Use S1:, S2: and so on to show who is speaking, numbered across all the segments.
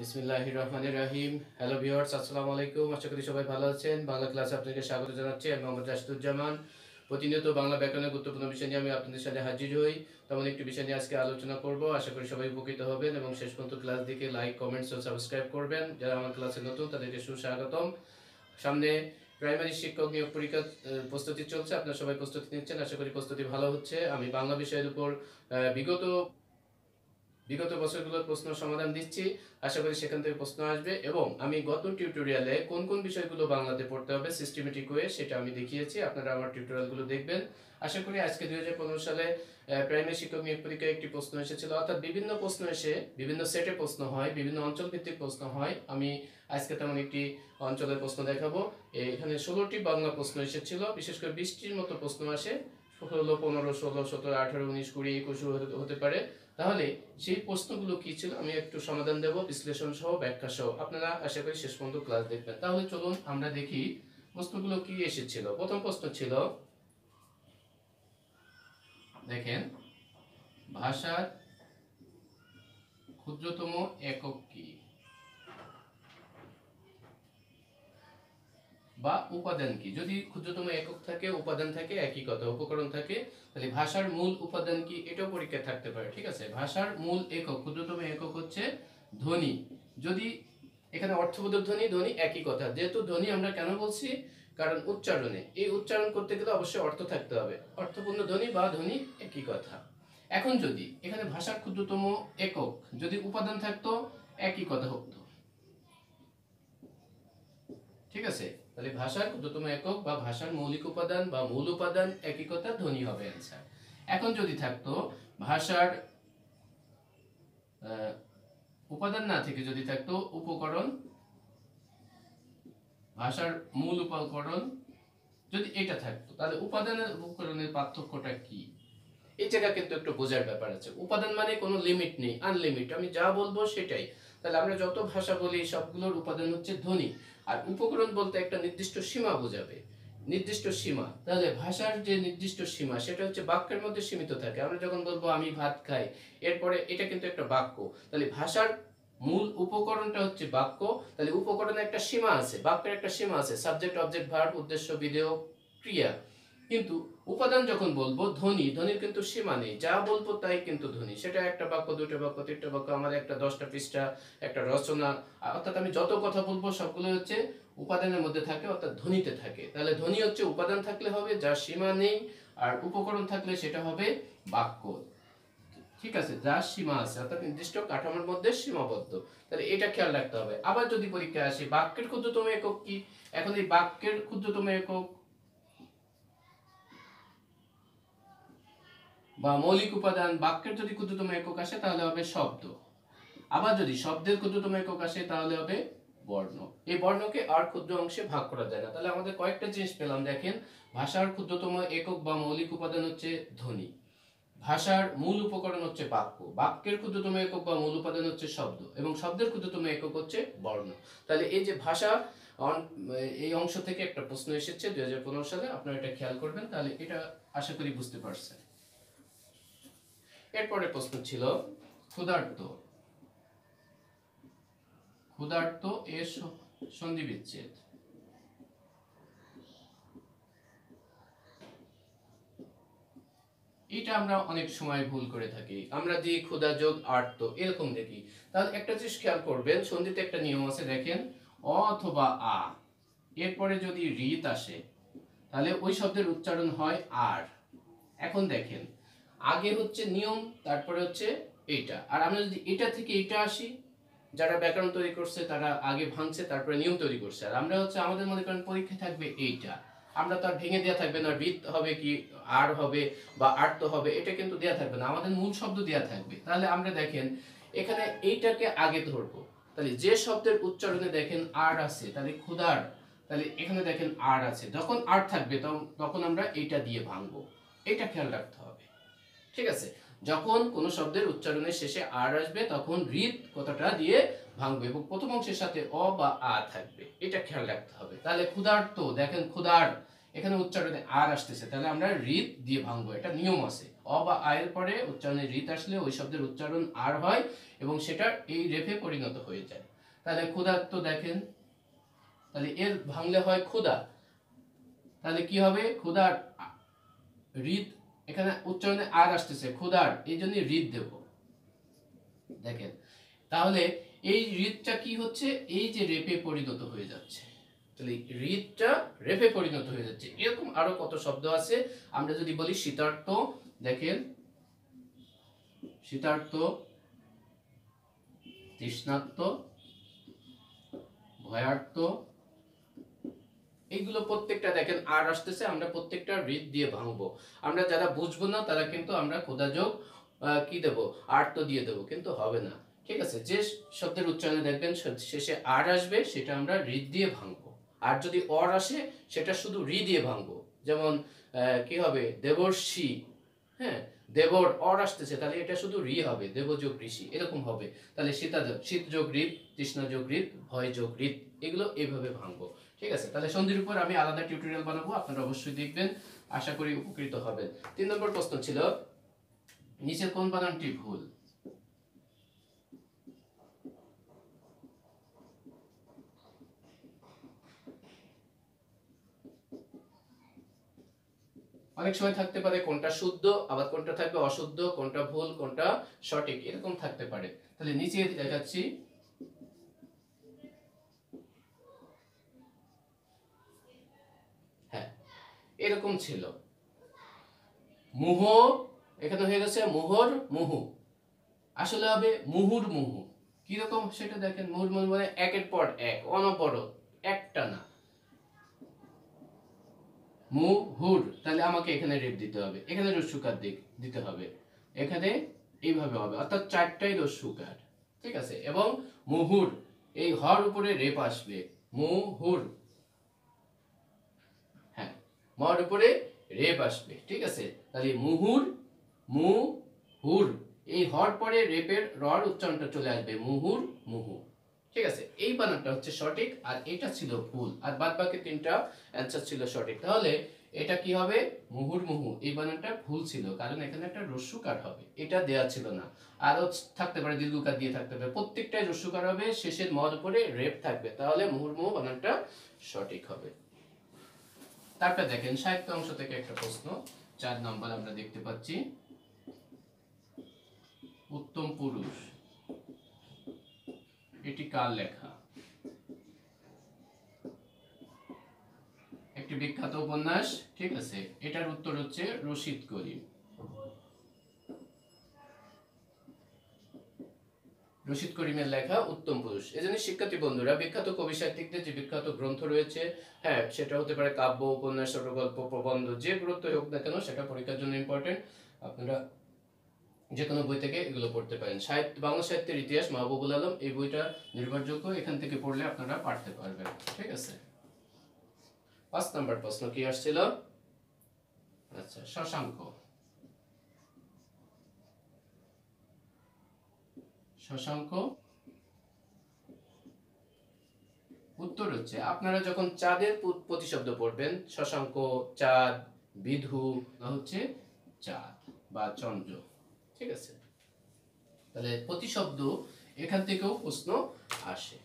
S1: বিসমিল্লাহির রহমানির রহিম। Hello viewers, আসসালামু আলাইকুম। আশা করি সবাই ভালো আছেন। বাংলা ক্লাসে আপনাকে স্বাগত জানাচ্ছি। আমি মোহাম্মদ রাশিদুজ্জামান। প্রতিনিয়ত বাংলা ব্যাকরণের গুরুত্বপূর্ণ বিষয় নিয়ে আমি আপনাদের সাথে হাজির হই। তেমন একটি বিষয় নিয়ে আজকে আলোচনা করব। আশা করি সবাই উপকৃত হবেন এবং শেষ পর্যন্ত ক্লাস দেখে লাইক, কমেন্টস ও সাবস্ক্রাইব করবেন। যারা আমার ক্লাসে নতুন তাদেরকে সুস্বাগতম। সামনে প্রাইমারি শিক্ষক নিয়োগ পরীক্ষা প্রস্তুতি চলছে। আপনারা সবাই প্রস্তুতি নিচ্ছেন। আশা করি প্রস্তুতি ভালো হচ্ছে। আমি বাংলা বিষয়ের উপর বিগত বছরগুলোর প্রশ্ন সমাধান দিচ্ছি। আশা করি সেখান থেকে প্রশ্ন আসবে এবং আমি গত টিউটোরিয়ালে কোন কোন বিষয়গুলো বাংলাতে পড়তে হবে সিস্টেমেটিক ওয়ে সেটা আমি দেখিয়েছি। আপনারা আমার টিউটোরিয়ালগুলো দেখবেন। আশা করি আজকে 2015 সালে প্রাইমারি শিক্ষক নিয়োগ পরীক্ষায় একটি প্রশ্ন এসেছিল, অর্থাৎ বিভিন্ন প্রশ্ন এসে বিভিন্ন সেটে প্রশ্ন হয়, বিভিন্ন অঞ্চল ভিত্তিক প্রশ্ন হয়। আমি আজকে তেমন একটি অঞ্চলের প্রশ্ন দেখাবো। এখানে 16টি বাংলা প্রশ্ন এসেছিল, বিশেষ করে 20টির মতো প্রশ্ন আসে। 16, 15, 16, 17, 18, 19, 20, 21 হতে পারে। তাহলে সেই প্রশ্নগুলো কি ছিল আমি একটু সমাধান দেব, বিশ্লেষণ সহ ব্যাখ্যা সহ। আপনারা আশা করি শেষ পর্যন্ত ক্লাস দেখবেন। তাহলে চলুন আমরা দেখি প্রশ্নগুলো কি এসেছিল। প্রথম প্রশ্ন ছিল, দেখেন, ভাষার ক্ষুদ্রতম একক কি বা উপাদান কি? যদি ক্ষুদ্রতম একক থাকে, উপাদান থাকে, একই কথা, উপকরণ থাকে, তাহলে ভাষার মূল উপাদান কি এটাও পরীক্ষায় থাকতে পারে। ঠিক আছে, ভাষার মূল একক, ক্ষুদ্রতম একক হচ্ছে ধ্বনি। যদি এখানে অর্থবোধক ধ্বনি, ধ্বনি একই কথা। যেহেতু ধ্বনি আমরা কেন বলছি, কারণ উচ্চারণে, এই উচ্চারণ করতে গেলে অবশ্যই অর্থ থাকতে হবে। অর্থপূর্ণ ধ্বনি বা ধ্বনি একই কথা। এখন যদি এখানে ভাষার ক্ষুদ্রতম একক যদি উপাদান থাকতো, একই কথা হতো। ঠিক আছে, তাহলে ভাষার ক্ষুদ্রতম একক বা ভাষার মৌলিক উপাদান বা মূল উপাদান একই কথা, ধ্বনি হবে অ্যান্সার। এখন যদি থাকতো ভাষার উপাদান না থেকে যদি থাকতো উপকরণ, ভাষার মূল উপকরণ যদি এটা থাকতো, তাহলে উপাদানের উপকরণের পার্থক্যটা কি? এই জায়গা কিন্তু একটু বোঝার ব্যাপার আছে। উপাদান মানে কোনো লিমিট নেই, আনলিমিট, আমি যা বলবো সেটাই। তাহলে আমরা যত ভাষা বলি সবগুলোর উপাদান হচ্ছে ধ্বনি। আর উপকরণ বলতে একটা নির্দিষ্ট সীমা বোঝাবে, নির্দিষ্ট সীমা। তাহলে ভাষার যে নির্দিষ্ট সীমা সেটা হচ্ছে বাক্যের মধ্যে সীমিত থাকে। আমরা যখন বলবো আমি ভাত খাই, এরপরে এটা কিন্তু একটা বাক্য। তাহলে ভাষার মূল উপকরণটা হচ্ছে বাক্য। তাহলে উপকরণের একটা সীমা আছে, বাক্যের একটা সীমা আছে, সাবজেক্ট, অবজেক্ট, ভার্ব, উদ্দেশ্য, বিধেয়, ক্রিয়া। কিন্তু উপাদান যখন বলবো ধ্বনি, ধ্বনির কিন্তু সীমা নেই, যা বলবো তাই কিন্তু ধ্বনি। সেটা একটা বাক্য, দুটো বাক্য, তিনটা বাক্য, আমার একটা 10টা পৃষ্ঠা, একটা রচনা, অর্থাৎ আমি যত কথা বলবো সবগুলো হচ্ছে উপাদানের মধ্যে থাকে, অর্থাৎ ধ্বনিতে থাকে। তাহলে ধ্বনি হচ্ছে উপাদান থাকলে হবে যার সীমা নেই, আর উপকরণ থাকলে সেটা হবে বাক্য। ঠিক আছে, যার সীমা আছে, অর্থাৎ নির্দিষ্ট কাঠামোর মধ্যে সীমাবদ্ধ। তাহলে এটা খেয়াল রাখতে হবে। আবার যদি পরীক্ষায় আসে বাক্যের ক্ষুদ্রতম একক কি, এখন এই বাক্যের ক্ষুদ্রতম একক বা মৌলিক উপাদান, বাক্যের যদি ক্ষুদ্রতম একক আসে তাহলে হবে শব্দ। আবার যদি শব্দের ক্ষুদ্রতম একক আসে তাহলে হবে বর্ণ। এই বর্ণকে আর ক্ষুদ্র অংশে ভাগ করা যায় না। তাহলে আমাদের কয়েকটা জিনিস পেলাম। দেখেন, ভাষার ক্ষুদ্রতম একক বা মৌলিক উপাদান হচ্ছে ধ্বনি, ভাষার মূল উপকরণ হচ্ছে বাক্য, বাক্যের ক্ষুদ্রতম একক বা মূল উপাদান হচ্ছে শব্দ, এবং শব্দের ক্ষুদ্রতম একক হচ্ছে বর্ণ। তাহলে এই যে ভাষা, এই অংশ থেকে একটা প্রশ্ন এসেছে 2015 সালে, আপনারা এটা খেয়াল করবেন। তাহলে এটা আশা করি বুঝতে পারছেন। এরপরে প্রশ্ন ছিল ক্ষুধার্ত, ক্ষুধার্ত এর সন্ধি বিচ্ছেদ। এটা আমরা অনেক সময় ভুল করে থাকি, আমরা যে ক্ষুধা যোগ আর্ত এরকম দেখি। তাহলে একটা জিনিস খেয়াল করবেন, সন্ধিতে একটা নিয়ম আছে। দেখেন, অ অথবা আ এরপরে যদি রিত আসে তাহলে ওই শব্দের উচ্চারণ হয় আর। এখন দেখেন, আগে হচ্ছে নিয়ম, তারপরে হচ্ছে এটা। আর আমরা যদি এটা থেকে এটা আসি, যারা ব্যাকরণ তৈরি করছে তারা আগে ভাঙছে, তারপরে নিয়ম তৈরি করছে। আর আমরা হচ্ছে আমাদের মনে করেন পরীক্ষা থাকবে এইটা, আমরা তো আর ভেঙে দেওয়া থাকবে না, বৃত্ত হবে কি আর হবে বা আর্ত হবে, এটা কিন্তু দেওয়া থাকবে না, আমাদের মূল শব্দ দেওয়া থাকবে। তাহলে আমরা দেখেন এখানে এইটাকে আগে ধরবো। তাহলে যে শব্দের উচ্চারণে দেখেন আর আছে, তাহলে ক্ষুধার, তাহলে এখানে দেখেন আর আছে, যখন আর থাকবে তখন আমরা এইটা দিয়ে ভাঙবো। এটা খেয়াল রাখতে হবে। ঠিক আছে, যখন কোন শব্দের উচ্চারণের শেষে আর আসবে তখন রিত কথাটা দিয়ে ভাঙবে এবং প্রথম অংশের সাথে অ বা আ থাকবে, এটা খেয়াল রাখতে হবে। তাহলে ক্ষুধার্ত, দেখেন ক্ষুধার, এখানে উচ্চারণে আর আসতেছে, তাহলে আমরা রিত দিয়ে ভাঙবো, এটা নিয়ম আছে। অ বা আ এর পরে উচ্চারণে রিত আসলে ওই শব্দের উচ্চারণ আর হয় এবং সেটা এই রেফে পরিণত হয়ে যায়। তাহলে ক্ষুধার্ত দেখেন, তাহলে এর ভাঙলে হয় ক্ষুধা, তাহলে কি হবে ক্ষুধার হৃদ, এখানে উচ্চারণে আর আসতেছে ক্ষুধার, এই জন্য হৃদ দেব। দেখেন তাহলে এই হৃদটা কি হচ্ছে, এই যে রেপে পরিণত হয়ে যাচ্ছে, তাহলে হৃদটা রেপে পরিণত হয়ে যাচ্ছে। এরকম আরো কত শব্দ আছে, আমরা যদি বলি শীতার্ত, দেখেন শীতার্ত, তৃষ্ণার্ত, ভয়ার্ত, এইগুলো প্রত্যেকটা দেখেন আর আসতেছে, আমরা প্রত্যেকটা হৃদ দিয়ে ভাঙবো। আমরা যারা বুঝবো না তারা কিন্তু আমরা ক্ষুধাযোগ কি দেব, আর্ত দিয়ে দেবো, কিন্তু হবে না। ঠিক আছে, যে শব্দের উচ্চারণে দেখবেন শেষে আর আসবে সেটা আমরা হৃদ দিয়ে ভাঙবো, আর যদি অর আসে সেটা শুধু রি দিয়ে ভাঙবো। যেমন কি হবে দেবর্ষি, হ্যাঁ দেবর অর আসতেছে, তাহলে এটা শুধু রি হবে, দেবযোগ ঋষি এরকম হবে। তাহলে শীত যোগ হৃদ, তৃষ্ণা যোগ হৃদ, ভয় যোগ হৃদ, এগুলো এইভাবে ভাঙবো। ঠিক আছে, তাহলে সন্ধির উপর আমি আলাদা টিউটোরিয়াল বানাবো, আপনারা অবশ্যই দেখবেন, আশা করি উপকৃত হবেন। 3 নম্বর প্রশ্ন ছিল নিচের কোন বানানটি ভুল? অনেক সময় থাকতে পারে কোনটা শুদ্ধ, আবার কোনটা থাকবে অশুদ্ধ, কোনটা ভুল, কোনটা সঠিক, এরকম থাকতে পারে। তাহলে নিচে দেখাচ্ছি, হ্যাঁ এরকম ছিল, মুহ এখানে হয়ে গেছে মোহর মুহু, আসলে হবে মুহুর মুহু। কিরকম সেটা দেখেন, মুহুর মুহু মানে একের পর এক, অনবরত, একটা না, মুহুর, তাহলে আমাকে এখানে রেপ দিতে হবে, এখানে রস্যুকার দিতে হবে, এখানে এইভাবে হবে, অর্থাৎ চারটাই রস্যুকার। ঠিক আছে, এবং মুহুর এই হর উপরে রেপ আসবে, মুহুর, হ্যাঁ মর উপরে রেপ আসবে। ঠিক আছে, তাহলে মুহুর মুহুর, এই হর পরে রেপের রর উচ্চারণটা চলে আসবে, মুহুর মুহু। ঠিক আছে, এই বানানটা হচ্ছে সঠিক, আর এটা ছিল ভুল, আর বাদ বাকি তিনটা অ্যান্সার ছিল সঠিক। তাহলে এটা কি হবে, মুহুর মুহু, এই বানানটা ভুল ছিল, কারণ এখানে একটা রস্যুকার হবে, এটা দেয়া ছিল না। আরো থাকতে পারে দীর্ঘকার দিয়ে থাকতে পারে, প্রত্যেকটাই রস্যুকার হবে, শেষের মর উপরে রেপ থাকবে, তাহলে মুহুর মুহু বানানটা সঠিক হবে। তারপর দেখেন সাহিত্য অংশ থেকে একটা প্রশ্ন, 4 নম্বর আমরা দেখতে পাচ্ছি, উত্তম পুরুষ এটি কার লেখা? একটি বিখ্যাত উপন্যাস। ঠিক আছে, এটার উত্তর হচ্ছে রশিদ করিম। রশিদ করিমের লেখা উত্তম পুরুষ। এজন্য শিক্ষার্থী বন্ধুরা, বিখ্যাত কবি সাহিত্যিকদের যে বিখ্যাত গ্রন্থ রয়েছে, হ্যাঁ সেটা হতে পারে কাব্য, উপন্যাস, ছোটগল্প, প্রবন্ধ, যে গ্রন্থ হোক না কেন সেটা পরীক্ষার জন্য ইম্পর্টেন্ট, আপনারা যে কোনো বই থেকে এগুলো পড়তে পারেন। বাংলা সাহিত্যের ইতিহাস মাহবুবুল আলম, এই বইটা নির্ভরযোগ্য, এখান থেকে পড়লে আপনারা পারতে পারবেন। ঠিক আছে, 5 নম্বর প্রশ্ন কি আসছিল, আচ্ছা শশাঙ্ক, শশাঙ্ক উত্তর হচ্ছে, আপনারা যখন চাঁদের প্রতিশব্দ পড়বেন, শশাঙ্ক, চাঁদ, বিধু হচ্ছে চাঁদ বা চন্দ্র। ঠিক আছে, তাহলে প্রতিশব্দ এখান থেকেও প্রশ্ন আসে।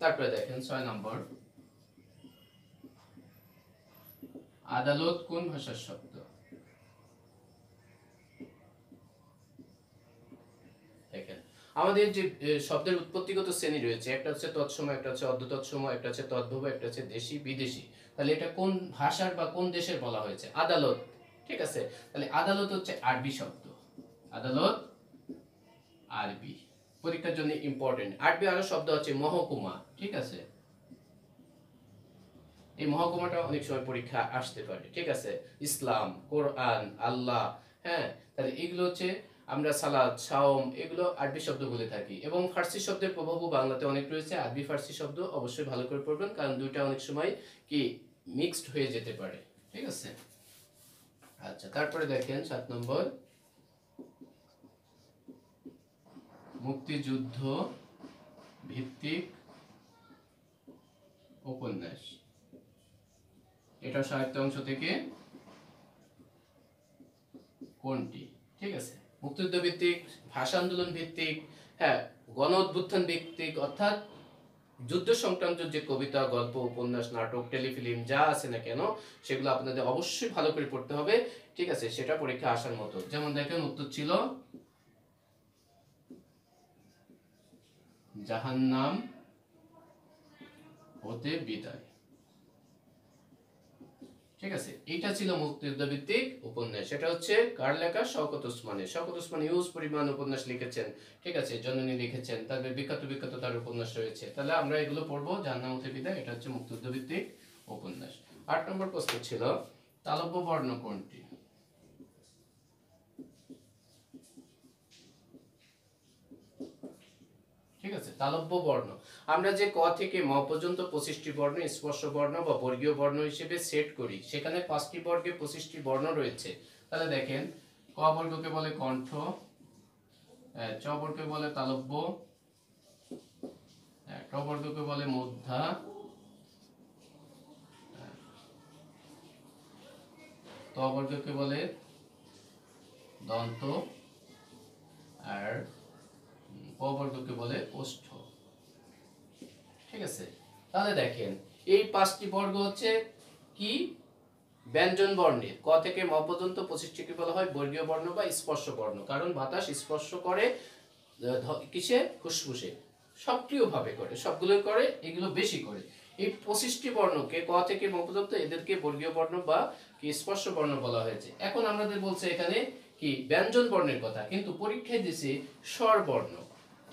S1: তারপরে দেখেন 6 নম্বর, আদালত কোন ভাষার শব্দ? দেখেন আমাদের যে শব্দের উৎপত্তিগত শ্রেণী রয়েছে, একটা হচ্ছে তৎসম, একটা হচ্ছে অর্ধতৎসম, একটা হচ্ছে তদ্ভব, একটা হচ্ছে দেশি বিদেশি। তাহলে এটা কোন ভাষার বা কোন দেশের বলা হয়েছে? আদালত। ঠিক আছে, তাহলে আদালত হচ্ছে আরবি শব্দ, আদালত আরবি, পরীক্ষার জন্য ইম্পর্টেন্ট। আরবি আরো শব্দ আছে মহকুমা। ঠিক আছে, এই মহকুমাটা অনেক সময় পরীক্ষা আসতে পারে। ঠিক আছে, ইসলাম, কোরআন, আল্লাহ, হ্যাঁ তাহলে এগুলো হচ্ছে আমরা সালাত, সাওম, এগুলো আরবি শব্দ বলে থাকি। এবং ফার্সি শব্দের প্রভাবও বাংলাতে অনেক রয়েছে, আরবি ফার্সি শব্দ অবশ্যই ভালো করে পড়বেন, কারণ দুইটা অনেক সময় কি মিক্সড হয়ে যেতে পারে। ঠিক আছে, আচ্ছা তারপরে দেখেন 7 নম্বর, মুক্তিযুদ্ধ ভিত্তিক উপন্যাস, এটা সাহিত্য অংশ থেকে কোনটি? ঠিক আছে, মুক্তিযুদ্ধ ভিত্তিক, ভাষা আন্দোলন ভিত্তিক, হ্যাঁ গণ অভ্যুত্থান ভিত্তিক, অর্থাৎ যুদ্ধ সংক্রান্ত যে কবিতা, গল্প, উপন্যাস, নাটক, টেলিফিল্ম যা আছে না কেন সেগুলো আপনাদের অবশ্যই ভালো করে পড়তে হবে, ঠিক আছে? সেটা পরীক্ষা আসার মতো। যেমন দেখেন উত্তর ছিল জাহান্নাম হতে বিদায়, ঠিক আছে? এটা ছিল মুক্তিযুদ্ধ ভিত্তিক উপন্যাস। সেটা হচ্ছে কার লেখা? শওকত ওসমানের। শওকত ওসমান হিউজ পরিমাণ উপন্যাস লিখেছেন, ঠিক আছে? জননী লিখেছেন, তারপরে বিখ্যাত বিখ্যাত তার উপন্যাস রয়েছে। তাহলে আমরা এগুলো পড়বো। জাহান্নাম হতে বিদায় এটা হচ্ছে মুক্তিযুদ্ধ ভিত্তিক উপন্যাস। 8 নম্বর প্রশ্ন ছিল তালব্য বর্ণ কোনটি? ঠিক আছে, তালব্য বর্ণ আমরা যে ক থেকে ম পর্যন্ত 25টি বর্ণ স্পর্শ বর্ণ বা বর্গীয় বর্ণ হিসেবে সেট করি, সেখানে 5টি বর্গে 25টি বর্ণ রয়েছে। তাহলে দেখেন, ক বর্গকে বলে কণ্ঠ, চ বর্গকে বলে তালব্য, ট বর্গকে বলে মূর্ধা, ত বর্গকে বলে দন্ত, আর প বর্গকে বলে ওষ্ঠ, ঠিক আছে? তাহলে দেখেন এই 5টি বর্গ হচ্ছে কি? ব্যঞ্জন বর্ণের। ক থেকে ম পর্যন্ত 25টিকে বলা হয় বর্গীয় বর্ণ বা স্পর্শ বর্ণ, কারণ বাতাস স্পর্শ করে কিসে? ফুসফুসে, সক্রিয়ভাবে করে, সবগুলো করে, এগুলো বেশি করে। এই 25টি বর্ণকে ক থেকে ম পর্যন্ত এদেরকে বর্গীয় বর্ণ বা কি স্পর্শ বর্ণ বলা হয়েছে। এখন আমাদের বলছে এখানে কি ব্যঞ্জন বর্ণের কথা, কিন্তু পরীক্ষায় দিছে স্বর বর্ণ,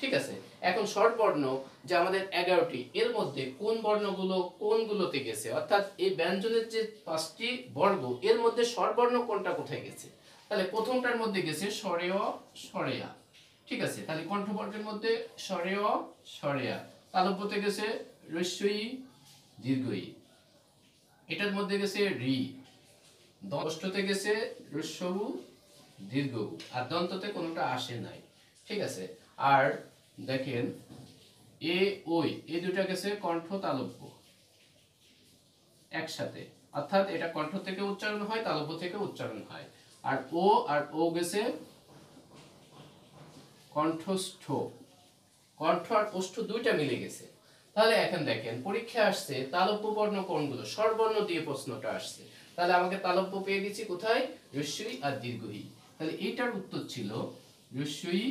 S1: ঠিক আছে? এখন স্বর বর্ণ যে আমাদের 11টি, এর মধ্যে কোন বর্ণগুলো কোনগুলোতে গেছে, অর্থাৎ এই ব্যঞ্জনের যে 5টি বর্গ এর মধ্যে স্বর বর্ণ কোনটা কোথায় গেছে? তাহলে প্রথমটার মধ্যে গেছে স্বরেয় স্বরেয়া, ঠিক আছে? তাহলে কণ্ঠবর্গের মধ্যে স্বরেয় স্বরেয়া, তালব্যতে গেছে রস্যই দীর্ঘই, এটার মধ্যে গেছে রি, দষ্টতে গেছে রস্যউ দীর্ঘ, আর দন্ততে কোনোটা আসে নাই, ঠিক আছে? আর দেখেন এ ওই এই দুটা গেছে কণ্ঠ তালব্য একসাথে, অর্থাৎ এটা কণ্ঠ থেকে উচ্চারণ হয়, তালব্য থেকে উচ্চারণ হয়। আর ও গেছে কণ্ঠস্থ, কণ্ঠ আর ওষ্ঠ দুইটা মিলে গেছে। তাহলে এখন দেখেন পরীক্ষা আসছে তালব্য বর্ণ কোনগুলো, স্বরবর্ণ দিয়ে প্রশ্নটা আসছে। তাহলে আমাকে তালব্য পেয়ে গেছি কোথায়? রস্যই আর দীর্ঘই। তাহলে এটার উত্তর ছিল রস্যই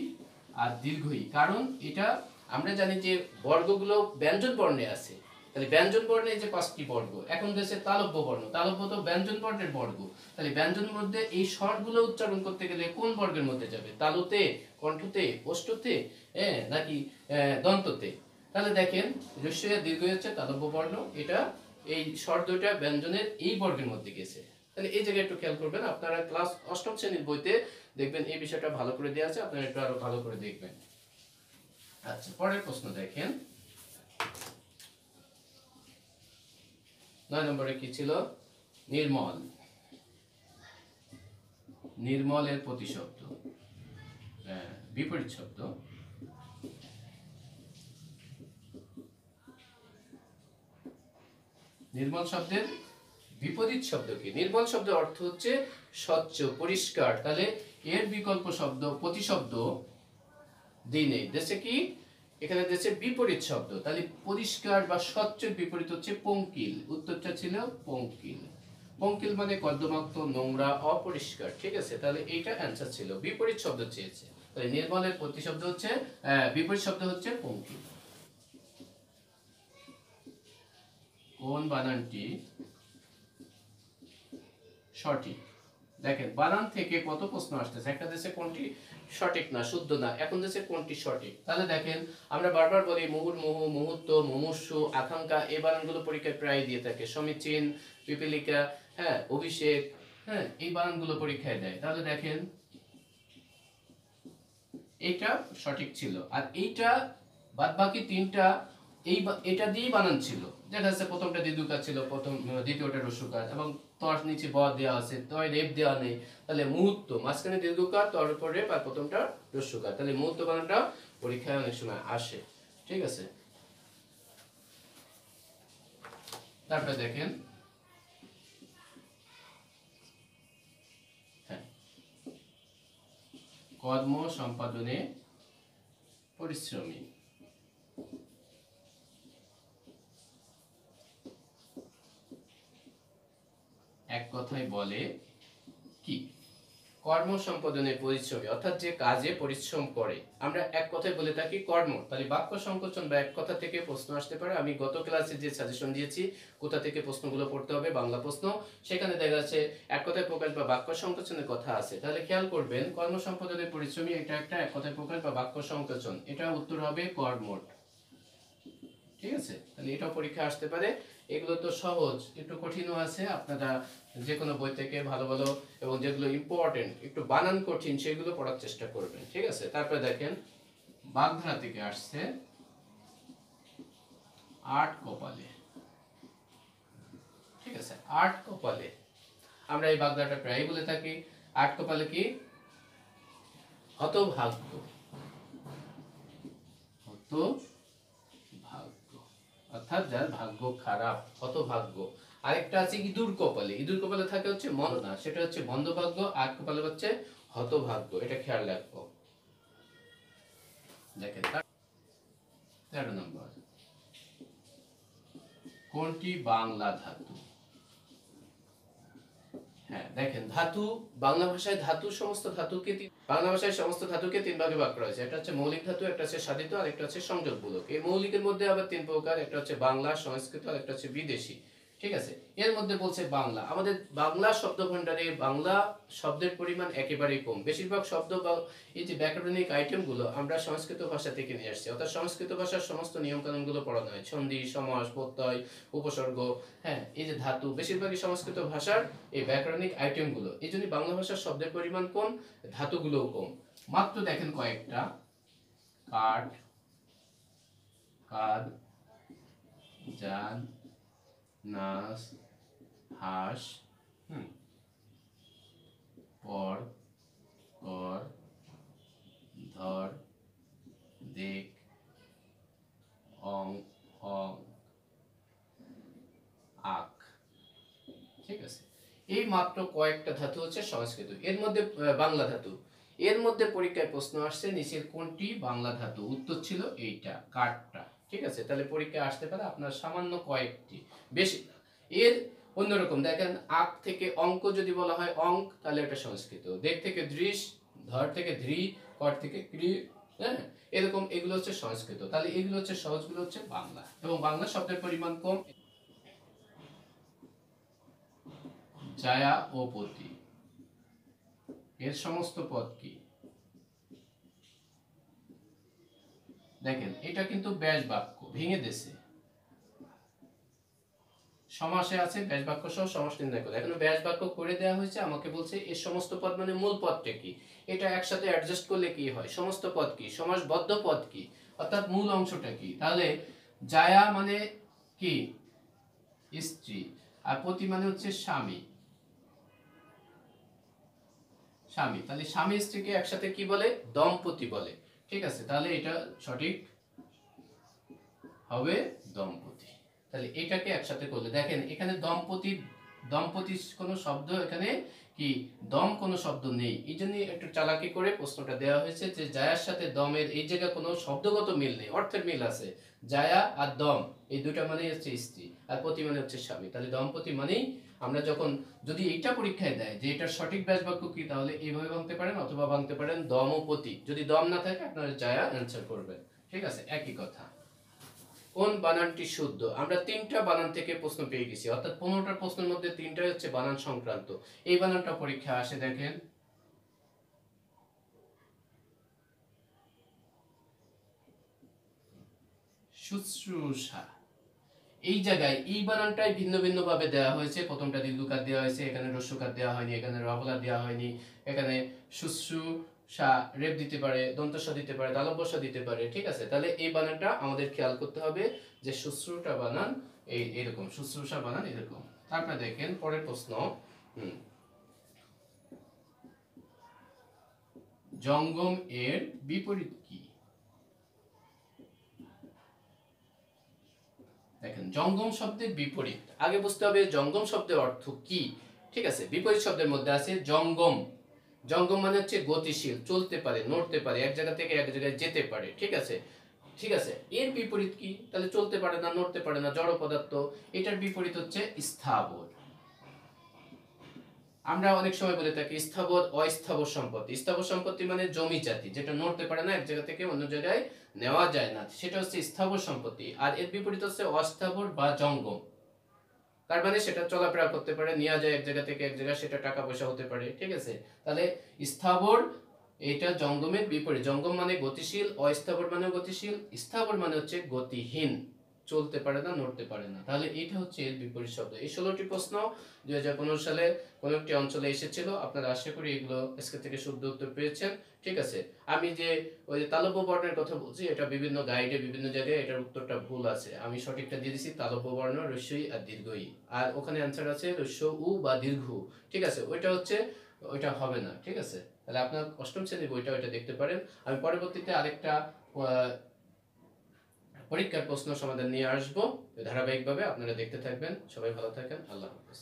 S1: আর দীর্ঘই, কারণ এটা আমরা জানি যে বর্গগুলো ব্যঞ্জন বর্ণে আছে। তাহলে ব্যঞ্জন বর্ণে যে 5টি বর্গ, এখন দেশে তালব্য বর্ণ, তালব্য তো ব্যঞ্জন বর্ণের বর্গ। তাহলে ব্যঞ্জনের মধ্যে এই স্বরগুলো উচ্চারণ করতে গেলে কোন বর্গের মধ্যে যাবে? তালুতে, কণ্ঠতে, ওষ্ঠতে, নাকি দন্ততে? তাহলে দেখেন রস্যই আর দীর্ঘই হচ্ছে তালব্য বর্ণ, এটা এই স্বর দুইটা ব্যঞ্জনের এই বর্গের মধ্যে গেছে। তাহলে এই জায়গায় একটু খেয়াল করবেন, আপনারা ক্লাস 8ম শ্রেণীর বইতে দেখবেন এই বিষয়টা ভালো করে দেওয়া আছে, আপনারা একটু আরো ভালো করে দেখবেন। আচ্ছা, পরের প্রশ্ন দেখেন 9 নম্বরে কি ছিল? নির্মল, নির্মলের প্রতিশব্দ, বিপরীত শব্দ। নির্মল শব্দের বিপরীত শব্দ কি? নির্মল শব্দের অর্থ হচ্ছে স্বচ্ছ, পরিষ্কার। তাহলে এর বিকল্প শব্দ প্রতিশব্দ দিনে দেশে কি? এখানে দেশে বিপরীত শব্দ। তাহলে পরিষ্কার বা স্বচ্ছের বিপরীত হচ্ছে পঙ্কিল। উত্তরটা ছিল পঙ্কিল। পঙ্কিল মানে কর্দমাক্ত, নোংরা, অপরিষ্কার, ঠিক আছে? তাহলে এইটা অ্যান্সার ছিল, বিপরীত শব্দ চেয়েছে। তাহলে নির্মলের প্রতিশব্দ হচ্ছে বিপরীত শব্দ হচ্ছে পঙ্কিল। কোন বানানটি সঠিক? দেখেন বানান থেকে কত প্রশ্ন আসতেছে, একটা দেশে কোনটি সঠিক না, শুদ্ধ না, এখন দেশে কোনটি সঠিক। তাহলে দেখেন আমরা বারবার বলি মুহুর্মুহু, মুহূর্ত, মুমূর্ষু, আকাঙ্ক্ষা, এই বানানগুলো পরীক্ষায় প্রায় দিয়ে থাকে। সমীচীন, পিপীলিকা, হ্যাঁ, অভিষেক, হ্যাঁ, এই বানানগুলো পরীক্ষায় দেয়। তাহলে দেখেন এইটা সঠিক ছিল, আর এইটা বাদ বাকি তিনটা এটা দিয়েই বানান ছিল। দেখা যাচ্ছে প্রথমটা দ্বিতীয়কার ছিল, দ্বিতীয়টা রস্যকার, এবং তর নিচে ব দেওয়া আছে, তয় রেপ দেওয়া নেই। তাহলে মুহূর্ত মাঝখানে দীর্ঘকার, তর উপর রেপ, আর প্রথমটা রস্যকার। তাহলে মুহূর্ত বানানটা পরীক্ষায় অনেক সময় আসে, ঠিক আছে? তারপরে দেখেন হ্যাঁ, কর্ম সম্পাদনে পরিশ্রমী। বলে কি? কর্ম সম্পাদনে পরিশ্রমী, অর্থাৎ যে কাজে পরিশ্রম করে আমরা এক কথায় বলে থাকি কর্ম। তাহলে বাক্য সংকোচন বা এক কথা থেকে প্রশ্ন আসতে পারে। আমি গত ক্লাসে যে সাজেশন দিয়েছি কোথা থেকে প্রশ্নগুলো পড়তে হবে, বাংলা প্রশ্ন, সেখানে দেখা যাচ্ছে এক কথায় প্রকাশ বা বাক্য সংকোচনের কথা আছে। তাহলে খেয়াল করবেন কর্ম সম্পাদনে পরিশ্রমী এটা একটা এক কথায় প্রকাশ বা বাক্য সংকোচন, এটা উত্তর হবে কর্মঠ। ঠিক আছে, তাহলে এটাও পরীক্ষা আসতে পারে। এগুলো তো সহজ, একটু কঠিনও আছে, আপনারা যে কোনো বই থেকে ভালো ভালো এবং যেগুলো ইম্পর্টেন্ট একটু বানান কঠিন সেগুলো পড়ার চেষ্টা করবেন। ঠিক আছে, তারপরে দেখেন বাগধারা থেকে আসছে আট কপালে। ঠিক আছে, আট কপালে আমরা এই বাগধারাটা প্রায় বলে থাকি। আট কপালে কি? হতভাগ্য, হতভাগ্য অর্থাৎ যার ভাগ্য খারাপ, হতভাগ্য। আরেকটা আছে ইঁদুর কপালে। ইঁদুর কপালে থাকে হচ্ছে মন্দা, সেটা হচ্ছে মন্দভাগ্য। আট কপালে হচ্ছে হতভাগ্য, এটা খেয়াল রাখবো। দেখেন 13 নম্বর, কোনটি বাংলা ধাতু? হ্যাঁ দেখেন, ধাতু বাংলা ভাষায় ধাতু সমস্ত ধাতুকে বাংলা ভাষায় সমস্ত ধাতুকে তিন ভাগে ভাগ করা হয়েছে। একটা হচ্ছে মৌলিক ধাতু, একটা হচ্ছে সাধিত, আর একটা হচ্ছে সংযোগমূলক। এই মৌলিকের মধ্যে আবার তিন প্রকার, একটা হচ্ছে বাংলা, সংস্কৃত, আর একটা হচ্ছে বিদেশি। ঠিক আছে, এর মধ্যে বলছে বাংলা। আমাদের বাংলা শব্দ ভান্ডারে বাংলা শব্দের পরিমাণ একেবারেই কম। বেশিরভাগ শব্দ বা এই যে ব্যাকরণিক আইটেমগুলো আমরা সংস্কৃত ভাষা থেকে নিয়ে আসছি, অর্থাৎ সংস্কৃত ভাষার সমস্ত নিয়ম কানুনগুলো পড়ানো হয়, ছন্দি, সমাস, প্রত্যয়, উপসর্গ। হ্যাঁ, এই যে ধাতু বেশিরভাগই সংস্কৃত ভাষার এই ব্যাকরণিক আইটেমগুলো, এই জন্য বাংলা ভাষার শব্দের পরিমাণ কম, ধাতুগুলোও কম। মাত্র দেখেন কয়েকটা: কাঠ, কাদ, জান, নাস, হাঁস, পর, কর, ধর, দেখ, অং, অং, আক। ঠিক আছে, এই মাত্র কয়েকটা ধাতু হচ্ছে সংস্কৃত, এর মধ্যে বাংলা ধাতু। এর মধ্যে পরীক্ষায় প্রশ্ন আসছে নিচের কোনটি বাংলা ধাতু? উত্তর ছিল এইটা, কাঠটা। ঠিক আছে, তাহলে পরীক্ষায় আসতে পারে আপনার সামান্য কয়েকটি, বেশি। এর অন্যরকম দেখেন, আক থেকে অঙ্ক যদি বলা হয় অঙ্ক, তাহলে এটা সংস্কৃত। দেখ থেকে দৃশ, ধর থেকে ধ্রি, কর থেকে ক্রি, হ্যাঁ এরকম, এগুলো হচ্ছে সংস্কৃত। তাহলে এগুলো হচ্ছে সহজগুলো হচ্ছে বাংলা, এবং বাংলা শব্দের পরিমাণ কম। জায়া ও পতি এর সমস্ত পদ কি? দেখেন এটা কিন্তু ব্যাস বাক্য, ভেঙে দেশে সমাসে আছে, ব্যাস বাক্য সহ সমাস নির্ণয় করে। এখন ব্যাস বাক্য করে দেওয়া হয়েছে, আমাকে বলছে এর সমস্ত পদ মানে মূল পদটা কি, এটা একসাথে অ্যাডজাস্ট করলে কি হয়, সমস্ত পদ কি, সমাসবদ্ধ পদ কি, অর্থাৎ মূল অংশটা কি। তাহলে জায়া মানে কি? স্ত্রী। আর পতি মানে হচ্ছে স্বামী, স্বামী। তাহলে স্বামী স্ত্রীকে একসাথে কি বলে? দম্পতি বলে। ঠিক আছে, তাহলে এটা সঠিক হবে দম্পতি। তাহলে এটাকে একসাথে করলে দেখেন এখানে দম্পতি, দম্পতি কোনো শব্দ এখানে কি দম কোনো শব্দ নেই, এই জন্য একটু চালাকি করে প্রশ্নটা দেওয়া হয়েছে যে জায়ার সাথে দমের এই জায়গায় কোনো শব্দগত মিল নেই, অর্থের মিল আছে। জায়া আর দম এই দুটা মানেই হচ্ছে স্ত্রী, আর পতি মানে হচ্ছে স্বামী। তাহলে দম্পতি মানেই আমরা যখন যদি এইটা পরীক্ষায় দেয় যে এটার সঠিক ব্যাস বাক্য কি, তাহলে এইভাবে ভাঙতে পারেন, অথবা ভাঙতে পারেন দম ও পতি। যদি দম না থাকে আপনারা জায়া অ্যান্সার করবেন। ঠিক আছে, একই কথা। কোন বানানটি শুদ্ধ? আমরা তিনটা বানান থেকে প্রশ্ন পেয়ে গেছি, অর্থাৎ 15টা প্রশ্নের মধ্যে তিনটাই হচ্ছে বানান সংক্রান্ত। এই বানানটা পরীক্ষা আসে, দেখেন শুশ্রূষা। এই জায়গায় এই বানানটাই ভিন্ন ভিন্ন ভাবে দেওয়া হয়েছে। প্রথমটা দীর্ঘকার দেওয়া হয়েছে, এখানে হ্রস্বকার দেওয়া হয়নি, এখানে রফলা দেওয়া হয়নি, এখানে শুশ্রূষা রেপ দিতে পারে, দন্তস্ব দিতে পারে, তালব্যস্ব দিতে পারে। ঠিক আছে, তাহলে এই বানানটা আমাদের খেয়াল করতে হবে যে শুশ্রূষা বানান এরকম, শুশ্রূষা বানান এরকম। তারপরে দেখেন পরের প্রশ্ন, জঙ্গম এর বিপরীত কি? দেখেন জঙ্গম শব্দের বিপরীত আগে বুঝতে হবে জঙ্গম শব্দের অর্থ কি। ঠিক আছে, বিপরীত শব্দের মধ্যে আছে জঙ্গম। জঙ্গম মানে হচ্ছে গতিশীল, চলতে পারে, নড়তে পারে, এক জায়গা থেকে এক জায়গায় যেতে পারে। ঠিক আছে, ঠিক আছে, এর বিপরীত কি? তাহলে চলতে পারে না, নড়তে পারে না, জড় পদার্থ। এটার বিপরীত হচ্ছে স্থাবর। আমরা অনেক সময় বলে থাকি স্থাবর অস্থাবর সম্পত্তি। স্থাবর সম্পত্তি মানে জমি জাতি, যেটা নড়তে পারে না, এক জায়গা থেকে অন্য জায়গায় নেওয়া যায় না, সেটা হচ্ছে স্থাবর সম্পত্তি। আর এর বিপরীত হচ্ছে অস্থাবর বা জঙ্গম। তার মানে সেটা চলাফেরা করতে পারে, নেওয়া যায় এক জায়গা থেকে এক জায়গায়, সেটা টাকা পয়সা হতে পারে, ঠিক আছে। তাহলে স্থাবর এটা জঙ্গমের বিপরীত। জঙ্গম মানে গতিশীল, অস্থাবর মানে গতিশীল, স্থাবর মানে হচ্ছে গতিহীন, চলতে পারে না, নড়তে পারে না। তাহলে এটা হচ্ছে এর বিপরীত শব্দ। এই 16টি প্রশ্ন 2015 সালে কোন একটি অঞ্চলে এসেছিল। আপনারা আশা করি এগুলো আজকে থেকে শুদ্ধ উত্তর পেয়েছেন, ঠিক আছে। আমি যে ওই যে তালব্য বর্ণের কথা বলছি, এটা বিভিন্ন গাইডে বিভিন্ন জায়গায় এটার উত্তরটা ভুল আছে। আমি সঠিকটা দিয়ে দিছি তালব্য বর্ণ রস্যই আর দীর্ঘই, আর ওখানে অ্যান্সার আছে রস্য উ বা দীর্ঘ, ঠিক আছে। ওইটা হচ্ছে, ওইটা হবে না, ঠিক আছে। তাহলে আপনার অষ্টম শ্রেণীর বইটা ওইটা দেখতে পারেন। আমি পরবর্তীতে আরেকটা পরীক্ষার প্রশ্ন সমাধান নিয়ে আসবো ধারাবাহিকভাবে, আপনারা দেখতে থাকবেন। সবাই ভালো থাকেন, আল্লাহ হাফেজ।